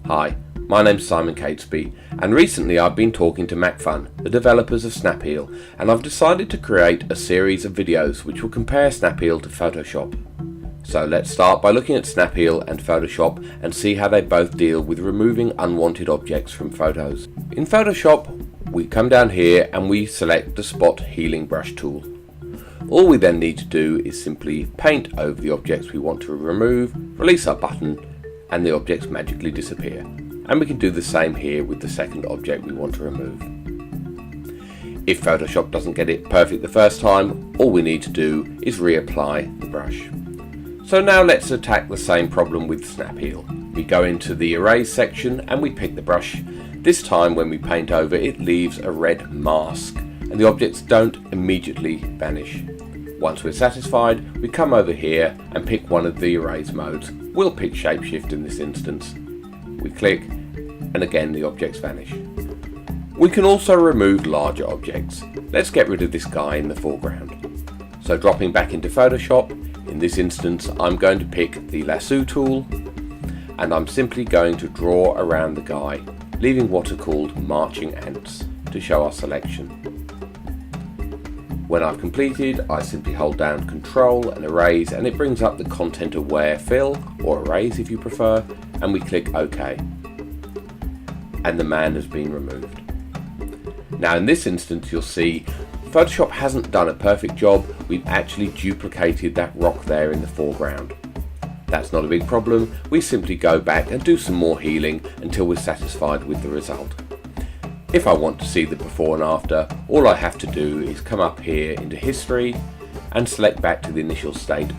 Hi, my name's Simon Catesby, and recently I've been talking to MacFun, the developers of Snapheal, and I've decided to create a series of videos which will compare Snapheal to Photoshop. So let's start by looking at Snapheal and Photoshop and see how they both deal with removing unwanted objects from photos. In Photoshop, we come down here and we select the Spot Healing Brush tool. All we then need to do is simply paint over the objects we want to remove, release our button, and the objects magically disappear. And we can do the same here with the second object we want to remove. If Photoshop doesn't get it perfect the first time, all we need to do is reapply the brush. So now let's attack the same problem with Snapheal. We go into the Erase section and we pick the brush. This time when we paint over, it leaves a red mask and the objects don't immediately vanish. Once we're satisfied, we come over here and pick one of the erase modes. We'll pick Shapeshift in this instance. We click, and again the objects vanish. We can also remove larger objects. Let's get rid of this guy in the foreground. So dropping back into Photoshop, in this instance I'm going to pick the Lasso tool, and I'm simply going to draw around the guy, leaving what are called marching ants to show our selection. When I've completed, I simply hold down Control and Erase, and it brings up the Content Aware Fill, or Erase if you prefer, and we click OK. And the man has been removed. Now in this instance you'll see Photoshop hasn't done a perfect job. We've actually duplicated that rock there in the foreground. That's not a big problem. We simply go back and do some more healing until we're satisfied with the result. If I want to see the before and after, all I have to do is come up here into History and select back to the initial state of